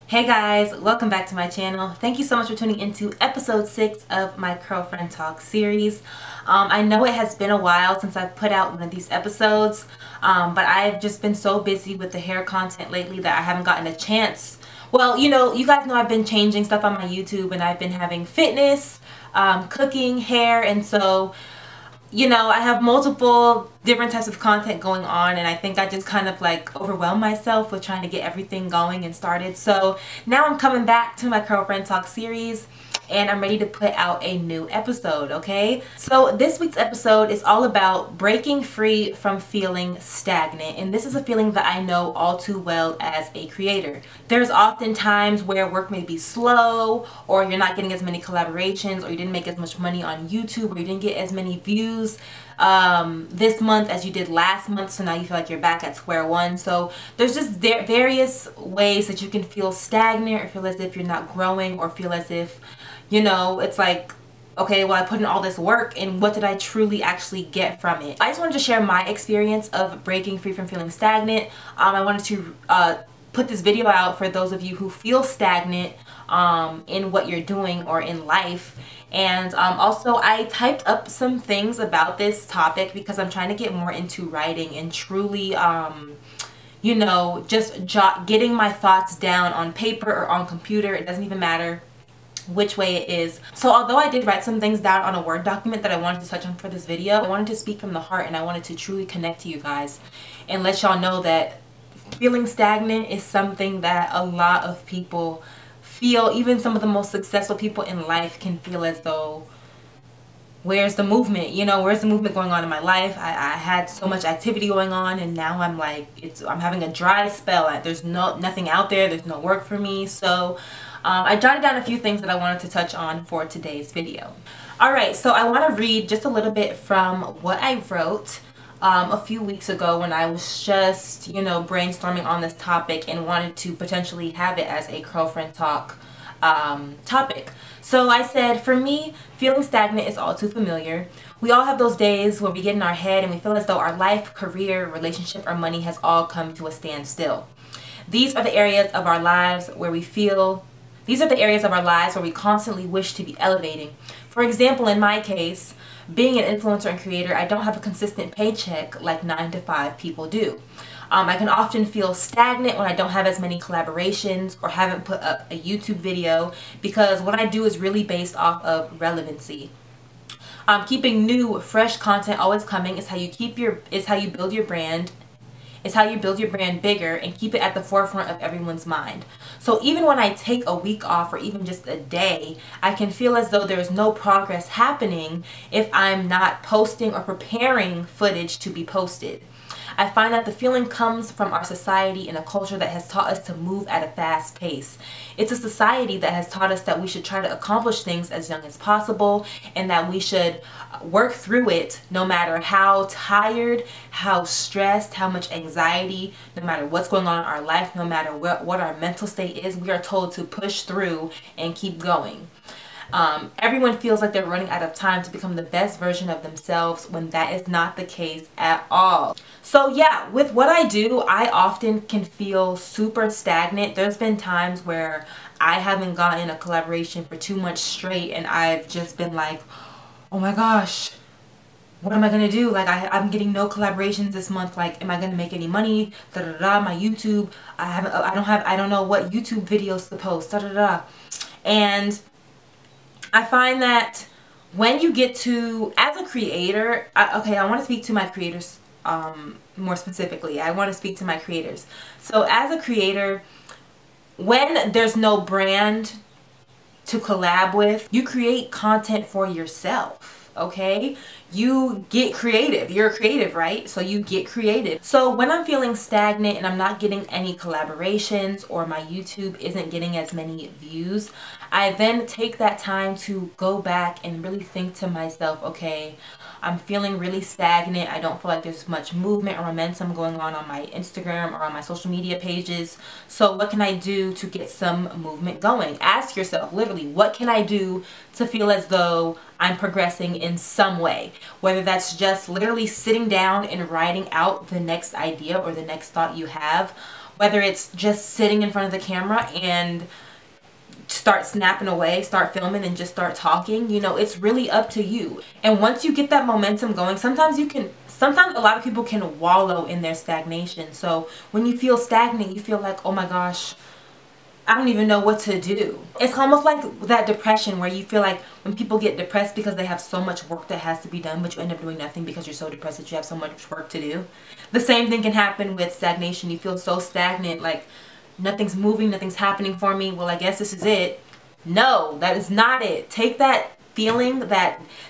Hey guys, welcome back to my channel. Thank you so much for tuning into episode 6 of my CurlFriendTalk series. I know it has been a while since I've put out one of these episodes, but I've just been so busy with the hair content lately that I haven't gotten a chance. Well, you guys know I've been changing stuff on my YouTube, and I've been having fitness, cooking, hair, and so I have multiple different types of content going on, and I think I just kind of like overwhelmed myself with trying to get everything going and started. So now I'm coming back to my CurlFriendTalk series, and I'm ready to put out a new episode, okay? So this week's episode is all about breaking free from feeling stagnant, and this is a feeling that I know all too well as a creator. There's often times where work may be slow, or you're not getting as many collaborations, or you didn't make as much money on YouTube, or you didn't get as many views this month as you did last month, so now you feel like you're back at square one. So there's just various ways that you can feel stagnant, or feel as if you're not growing, or feel as if it's like, okay, well, I put in all this work, and what did I truly actually get from it? I just wanted to share my experience of breaking free from feeling stagnant. I wanted to put this video out for those of you who feel stagnant in what you're doing or in life. And also I typed up some things about this topic because I'm trying to get more into writing and truly just getting my thoughts down on paper or on computer. It doesn't even matter which way it is. So although I did write some things down on a Word document that I wanted to touch on for this video, I wanted to speak from the heart, and I wanted to truly connect to you guys and let y'all know that feeling stagnant is something that a lot of people feel. Even some of the most successful people in life can feel as though, where's the movement? Where's the movement going on in my life? I had so much activity going on, and now I'm like, I'm having a dry spell. There's nothing out there. There's no work for me. So I jotted down a few things that I wanted to touch on for today's video. Alright, so I want to read just a little bit from what I wrote a few weeks ago when I was just, brainstorming on this topic and wanted to potentially have it as a CurlFriendTalk topic. So I said, for me, feeling stagnant is all too familiar. We all have those days where we get in our head and we feel as though our life, career, relationship, or money has all come to a standstill. These are the areas of our lives where we constantly wish to be elevating. For example, in my case, being an influencer and creator, I don't have a consistent paycheck like 9-to-5 people do. I can often feel stagnant when I don't have as many collaborations or haven't put up a YouTube video, because what I do is really based off of relevancy. Keeping new, fresh content always coming is how you build your brand. It's how you build your brand bigger and keep it at the forefront of everyone's mind. So even when I take a week off or even just a day, I can feel as though there's no progress happening if I'm not posting or preparing footage to be posted. I find that the feeling comes from our society and a culture that has taught us to move at a fast pace. It's a society that has taught us that we should try to accomplish things as young as possible, and that we should work through it no matter how tired, how stressed, how much anxiety, no matter what's going on in our life, no matter what our mental state is, we are told to push through and keep going. Everyone feels like they're running out of time to become the best version of themselves, when that is not the case at all. So yeah, with what I do, I often can feel super stagnant. There's been times where I haven't gotten a collaboration for 2 months straight, and I've just been like, oh my gosh, what am I gonna do? Like, I'm getting no collaborations this month. Like, am I gonna make any money? Da da da. My YouTube, I don't know what YouTube videos to post. Da da da. And I find that when you get to, as a creator, I want to speak to my creators more specifically. I want to speak to my creators. So as a creator, when there's no brand to collab with, you create content for yourself, okay? You get creative. You're a creative, right? So you get creative. So when I'm feeling stagnant and I'm not getting any collaborations, or my YouTube isn't getting as many views, I then take that time to go back and really think to myself, okay, I'm feeling really stagnant. I don't feel like there's much movement or momentum going on my Instagram or on my social media pages. So what can I do to get some movement going? Ask yourself, literally, what can I do to feel as though I'm progressing in some way? Whether that's just literally sitting down and writing out the next idea or the next thought you have, Whether it's just sitting in front of the camera and start snapping away, start filming, and just start talking, you know, it's really up to you. And once you get that momentum going, sometimes a lot of people can wallow in their stagnation. So when you feel stagnant, you feel like, oh my gosh, I don't even know what to do. It's almost like that depression where you feel like when people get depressed because they have so much work that has to be done, but you end up doing nothing because you're so depressed that you have so much work to do. The same thing can happen with stagnation. You feel so stagnant, like nothing's moving, nothing's happening for me. Well, I guess this is it. No, that is not it. Take that feeling,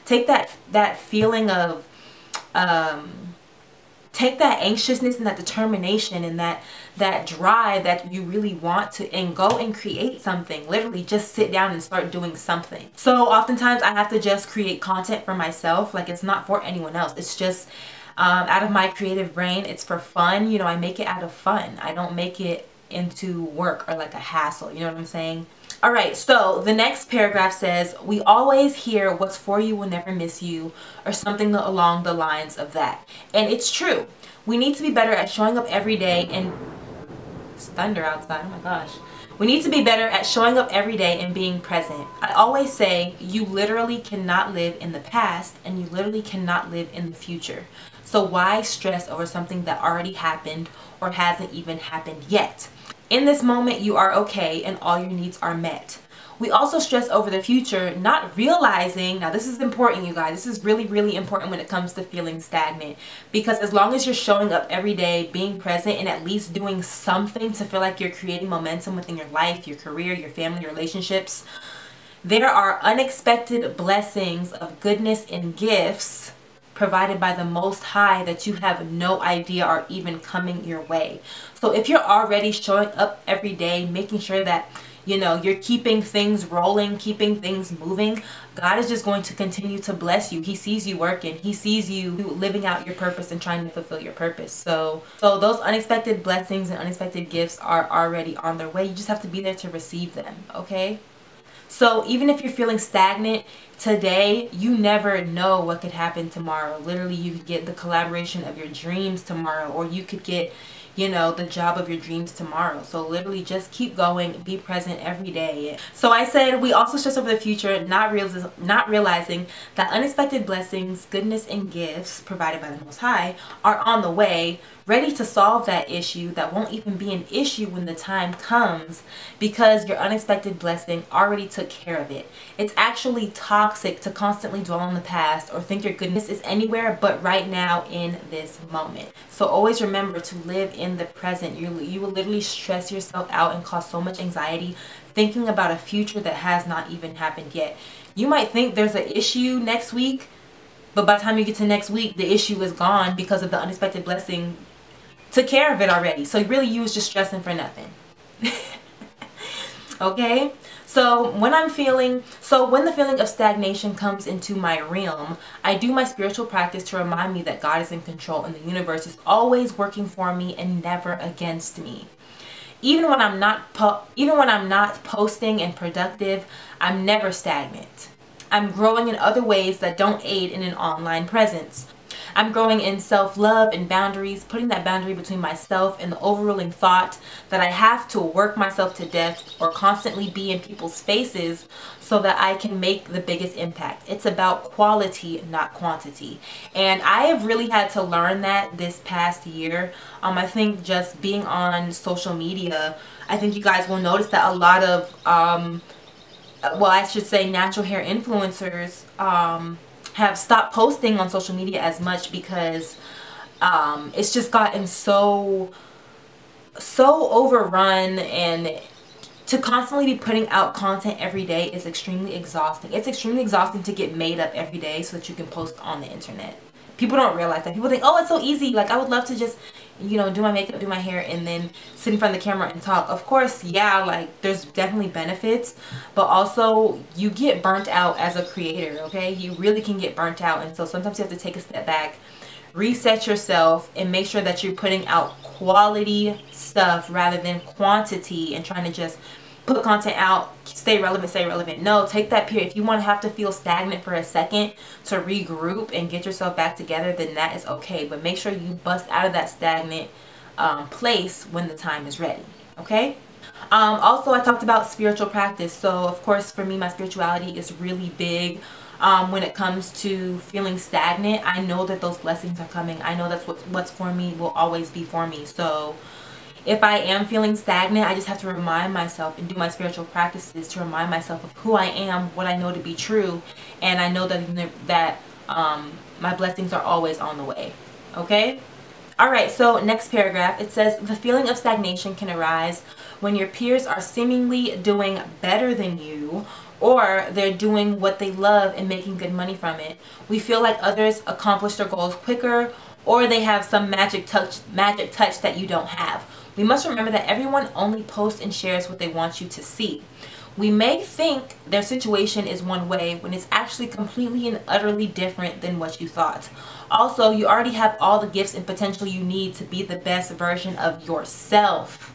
take that feeling of, take that anxiousness and that determination and that drive that you really want to, and go and create something. Literally just sit down and start doing something. So oftentimes I have to just create content for myself. Like, it's not for anyone else. It's just out of my creative brain. It's for fun. You know, I make it out of fun. I don't make it into work or like a hassle. You know what I'm saying? All right, so the next paragraph says, we always hear what's for you will never miss you, or something along the lines of that. And it's true. We need to be better at showing up every day and... It's thunder outside, oh my gosh. We need to be better at showing up every day and being present. I always say you literally cannot live in the past and you literally cannot live in the future. So why stress over something that already happened or hasn't even happened yet? In this moment, you are okay and all your needs are met. We also stress over the future, not realizing, now this is important, you guys, this is really, really important when it comes to feeling stagnant, because as long as you're showing up every day, being present, and at least doing something to feel like you're creating momentum within your life, your career, your family, your relationships, there are unexpected blessings of goodness and gifts provided by the Most High that you have no idea are even coming your way. So if you're already showing up every day, making sure that, you know, you're keeping things rolling, keeping things moving, God is just going to continue to bless you. He sees you working. He sees you living out your purpose and trying to fulfill your purpose. So those unexpected blessings and unexpected gifts are already on their way. You just have to be there to receive them, okay? So even if you're feeling stagnant today, you never know what could happen tomorrow. Literally, you could get the collaboration of your dreams tomorrow, or you could get, you know, the job of your dreams tomorrow. So literally just keep going, be present every day. So I said we also stress over the future, not realizing that unexpected blessings, goodness, and gifts provided by the Most High are on the way, ready to solve that issue that won't even be an issue when the time comes, because your unexpected blessing already took care of it. It's actually toxic to constantly dwell on the past or think your goodness is anywhere but right now in this moment. So always remember to live in the present. You will literally stress yourself out and cause so much anxiety thinking about a future that has not even happened yet. You might think there's an issue next week, but by the time you get to next week, the issue is gone because of the unexpected blessing took care of it already. So really you was just stressing for nothing. Okay? So when the feeling of stagnation comes into my realm, I do my spiritual practice to remind me that God is in control and the universe is always working for me and never against me. Even when I'm not posting and productive, I'm never stagnant. I'm growing in other ways that don't aid in an online presence. I'm growing in self-love and boundaries, putting that boundary between myself and the overruling thought that I have to work myself to death or constantly be in people's faces so that I can make the biggest impact. It's about quality, not quantity. And I have really had to learn that this past year. I think just being on social media, I think you guys will notice that a lot of, well, I should say natural hair influencers, have stopped posting on social media as much because it's just gotten so overrun, and to constantly be putting out content every day is extremely exhausting. It's extremely exhausting to get made up every day so that you can post on the internet. People don't realize that. People think, oh, it's so easy. Like, I would love to just, you know, do my makeup, do my hair, and then sit in front of the camera and talk. Of course, yeah, like, there's definitely benefits, but also you get burnt out as a creator, okay? You really can get burnt out, and so sometimes you have to take a step back, reset yourself, and make sure that you're putting out quality stuff rather than quantity and trying to just put content out, stay relevant. No, take that period. If you want to have to feel stagnant for a second to regroup and get yourself back together, then that is okay. But make sure you bust out of that stagnant place when the time is ready. Okay. Also, I talked about spiritual practice. So of course, for me, my spirituality is really big. When it comes to feeling stagnant, I know that those blessings are coming. I know that's what's for me will always be for me. So if I am feeling stagnant, I just have to remind myself and do my spiritual practices to remind myself of who I am, what I know to be true, and I know that my blessings are always on the way. Okay? Alright, so next paragraph, it says, the feeling of stagnation can arise when your peers are seemingly doing better than you, or they're doing what they love and making good money from it. We feel like others accomplish their goals quicker, or they have some magic touch that you don't have. We must remember that everyone only posts and shares what they want you to see. We may think their situation is one way when it's actually completely and utterly different than what you thought. Also, you already have all the gifts and potential you need to be the best version of yourself.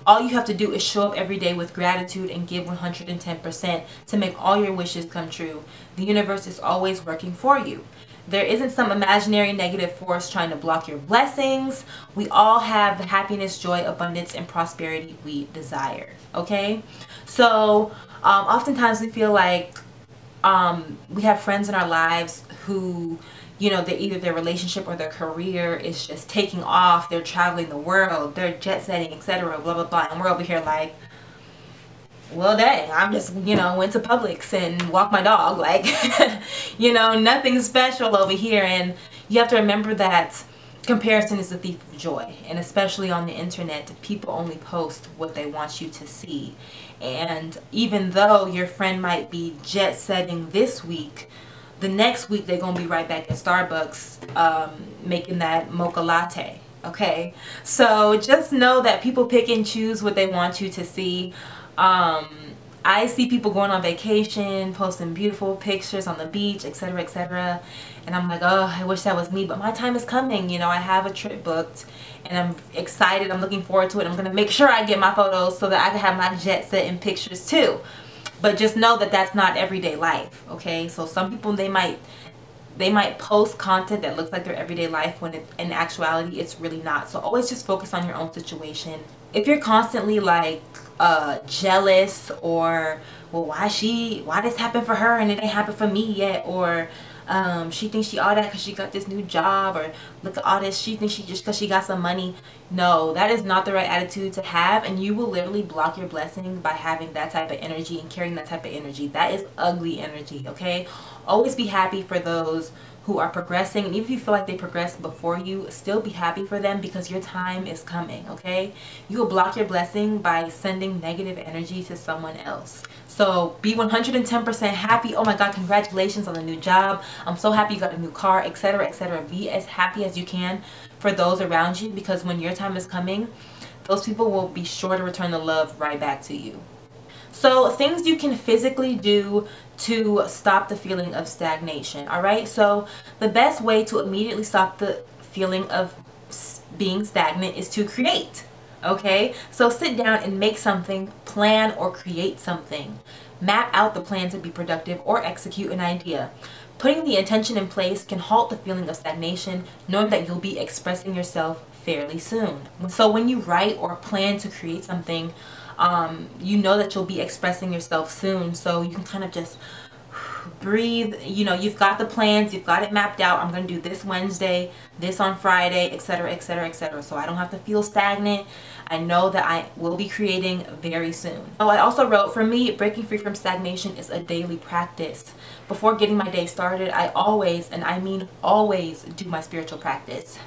All you have to do is show up every day with gratitude and give 110% to make all your wishes come true. The universe is always working for you. There isn't some imaginary negative force trying to block your blessings. We all have the happiness, joy, abundance, and prosperity we desire. Okay? So, oftentimes we feel like we have friends in our lives who, you know, either their relationship or their career is just taking off. They're traveling the world. They're jet setting, etc. Blah, blah, blah. And we're over here like, well, dang, I'm just, you know, went to Publix and walked my dog. Like, you know, nothing special over here. And you have to remember that comparison is the thief of joy. And especially on the internet, people only post what they want you to see. And even though your friend might be jet setting this week, the next week they're going to be right back at Starbucks making that mocha latte. Okay? So just know that people pick and choose what they want you to see. I see people going on vacation, posting beautiful pictures on the beach, etc., etc. And I'm like, oh, I wish that was me. But my time is coming. You know, I have a trip booked and I'm excited. I'm looking forward to it. I'm going to make sure I get my photos so that I can have my jet set in pictures too. But just know that that's not everyday life. Okay. So some people, they might post content that looks like their everyday life when in actuality it's really not. So always just focus on your own situation. If you're constantly like jealous, or well, why this happened for her and it ain't happened for me yet, or she thinks she all that because she got this new job, or look at all this, she thinks she just because she got some money. No, that is not the right attitude to have, and you will literally block your blessing by having that type of energy and carrying that type of energy. That is ugly energy. Okay, always be happy for those who are progressing, and even if you feel like they progressed before you, still be happy for them because your time is coming. Okay, you will block your blessing by sending negative energy to someone else. So be 110% happy. Oh my God, congratulations on the new job. I'm so happy you got a new car, etc., etc. Be as happy as you can for those around you, because when your time is coming, those people will be sure to return the love right back to you. So things you can physically do to stop the feeling of stagnation. Alright, so the best way to immediately stop the feeling of being stagnant is to create. Okay, so sit down and make something, plan or create something. Map out the plan to be productive or execute an idea. Putting the intention in place can halt the feeling of stagnation, knowing that you'll be expressing yourself fairly soon. So when you write or plan to create something, you know that you'll be expressing yourself soon, so you can kind of just breathe. You know, you've got the plans, you've got it mapped out. I'm going to do this Wednesday, this on Friday, etc., etc., etc. So I don't have to feel stagnant. I know that I will be creating very soon. Oh, I also wrote, for me, breaking free from stagnation is a daily practice. Before getting my day started, I always, and I mean always, do my spiritual practice.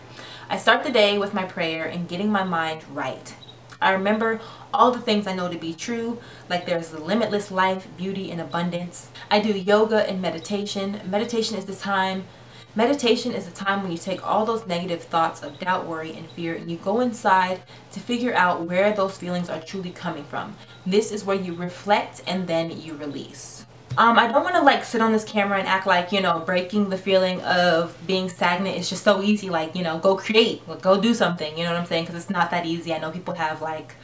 I start the day with my prayer and getting my mind right. I remember all the things I know to be true, like there's a limitless life, beauty, and abundance. I do yoga and meditation. Meditation is the time when you take all those negative thoughts of doubt, worry, and fear, and you go inside to figure out where those feelings are truly coming from. This is where you reflect and then you release. I don't want to like sit on this camera and act like, you know, breaking the feeling of being stagnant is just so easy. Like, you know, go create, go do something, you know what I'm saying? Because it's not that easy. I know people have like,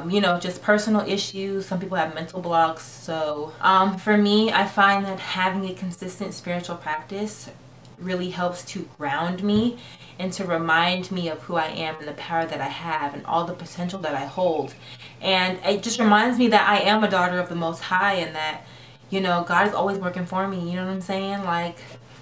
you know, just personal issues. Some people have mental blocks. So for me, I find that having a consistent spiritual practice really helps to ground me and to remind me of who I am and the power that I have and all the potential that I hold. And it just reminds me that I am a daughter of the Most High, and that, you know, God is always working for me. You know what I'm saying? Like,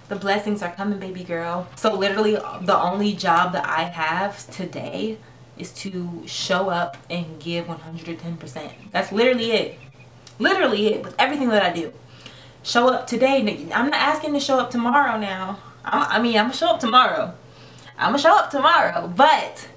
the blessings are coming, baby girl. So literally the only job that I have today is to show up and give 110%. That's literally it. Literally it, with everything that I do. Show up today. I'm not asking to show up tomorrow now. I mean, I'm gonna show up tomorrow. I'm gonna show up tomorrow. But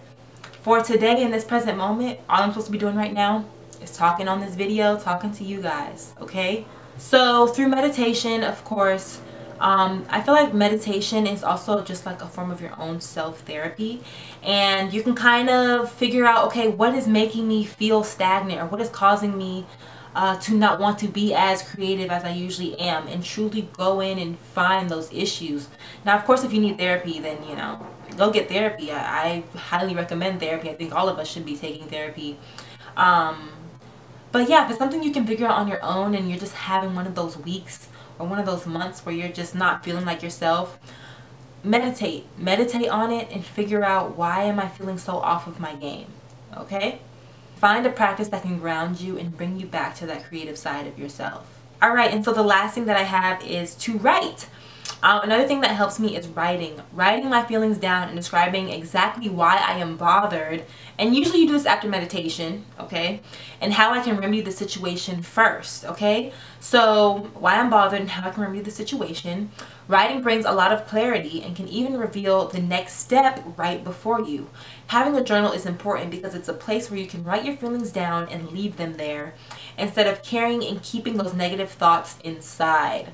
for today, in this present moment, all I'm supposed to be doing right now is talking on this video, talking to you guys, okay? So through meditation, of course, I feel like meditation is also just like a form of your own self-therapy, and you can kind of figure out, okay, what is making me feel stagnant, or what is causing me to not want to be as creative as I usually am, and truly go in and find those issues. Now, of course, if you need therapy, then, you know, go get therapy. I highly recommend therapy. I think all of us should be taking therapy. But yeah, if it's something you can figure out on your own, and you're just having one of those weeks or one of those months where you're just not feeling like yourself, meditate on it and figure out, why am I feeling so off of my game? Okay, find a practice that can ground you and bring you back to that creative side of yourself. All right, and so the last thing that I have is to write. Another thing that helps me is writing my feelings down and describing exactly why I am bothered, and usually you do this after meditation, okay, and how I can remedy the situation first, okay? So why I'm bothered and how I can remedy the situation. Writing brings a lot of clarity and can even reveal the next step right before you. Having a journal is important because it's a place where you can write your feelings down and leave them there, instead of carrying and keeping those negative thoughts inside.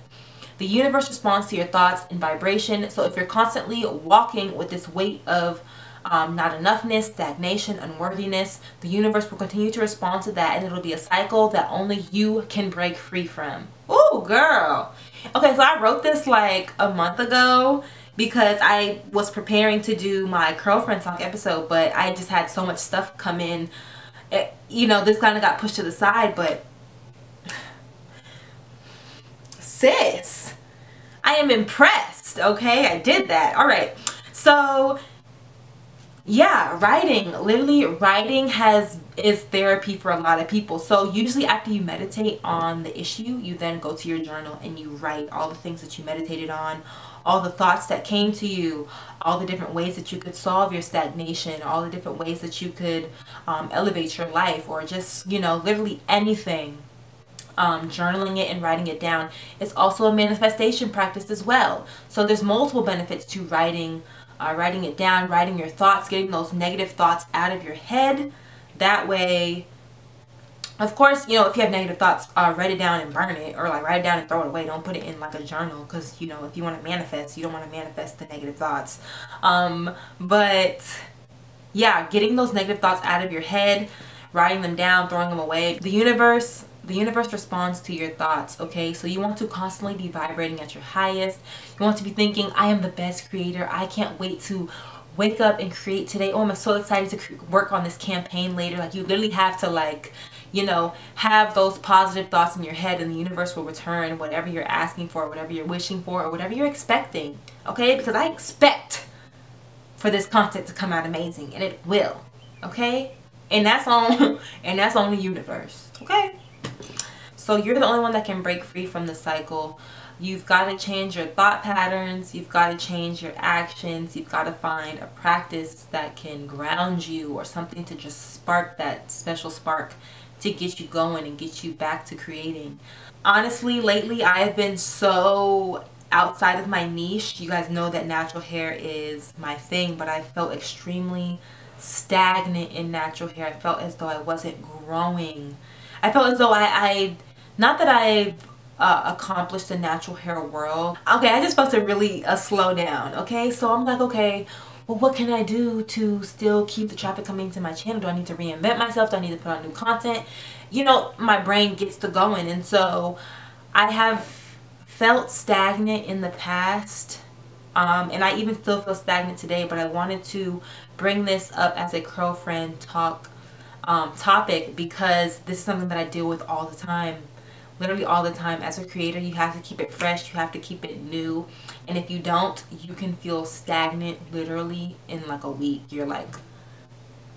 The universe responds to your thoughts in vibration, so if you're constantly walking with this weight of not enoughness, stagnation, unworthiness, the universe will continue to respond to that, and it'll be a cycle that only you can break free from. Ooh, girl. Okay, so I wrote this like a month ago because I was preparing to do my CurlFriendTalk episode, but I just had so much stuff come in. You know, this kind of got pushed to the side, but sis, I am impressed. Okay, I did that. All right, so yeah, literally writing is therapy for a lot of people. So usually after you meditate on the issue, you then go to your journal and you write all the things that you meditated on, all the thoughts that came to you, all the different ways that you could solve your stagnation, all the different ways that you could elevate your life, or just, you know, literally anything. Journaling it and writing it down is also a manifestation practice as well. So there's multiple benefits to writing it down, writing your thoughts, getting those negative thoughts out of your head. That way, of course, you know, if you have negative thoughts, write it down and burn it, or like write it down and throw it away. Don't put it in like a journal, because, you know, if you want to manifest, you don't want to manifest the negative thoughts. But yeah, getting those negative thoughts out of your head, writing them down, throwing them away. The universe responds to your thoughts, okay? So you want to constantly be vibrating at your highest. You want to be thinking, I am the best creator. I can't wait to wake up and create today. Oh, I'm so excited to work on this campaign later. Like, you literally have to, like, you know, have those positive thoughts in your head, and the universe will return whatever you're asking for, whatever you're wishing for, or whatever you're expecting, okay? Because I expect for this content to come out amazing, and it will, okay? And that's on the universe, okay? So you're the only one that can break free from the cycle. You've got to change your thought patterns. You've got to change your actions. You've got to find a practice that can ground you, or something to just spark that special spark to get you going and get you back to creating. Honestly, lately I have been so outside of my niche. You guys know that natural hair is my thing, but I felt extremely stagnant in natural hair. I felt as though I wasn't growing. I felt as though not that I've accomplished the natural hair world. Okay, I just felt to really slow down, okay? So I'm like, okay, well, what can I do to still keep the traffic coming to my channel? Do I need to reinvent myself? Do I need to put out new content? You know, my brain gets to going. And so I have felt stagnant in the past, and I even still feel stagnant today, but I wanted to bring this up as a CurlFriendTalk topic, because this is something that I deal with all the time literally all the time. As a creator, you have to keep it fresh, you have to keep it new, and if you don't, you can feel stagnant literally in like a week. You're like,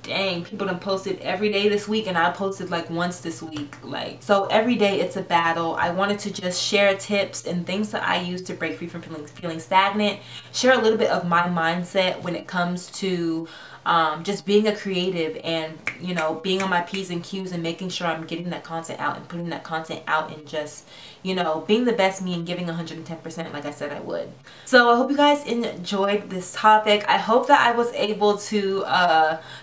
dang, people done posted every day this week and I posted like once this week. Like, so every day it's a battle. I wanted to just share tips and things that I use to break free from feeling stagnant, share a little bit of my mindset when it comes to just being a creative and, you know, being on my P's and Q's and making sure I'm getting that content out and putting that content out and just, you know, being the best me and giving 110% like I said I would. So I hope you guys enjoyed this topic. I hope that I was able to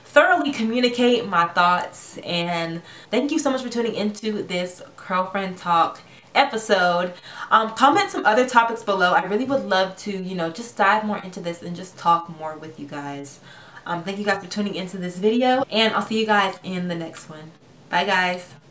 thoroughly communicate my thoughts, and thank you so much for tuning into this Curlfriend Talk episode. Comment some other topics below. I really would love to, you know, just dive more into this and just talk more with you guys. Thank you guys for tuning into this video, and I'll see you guys in the next one. Bye guys.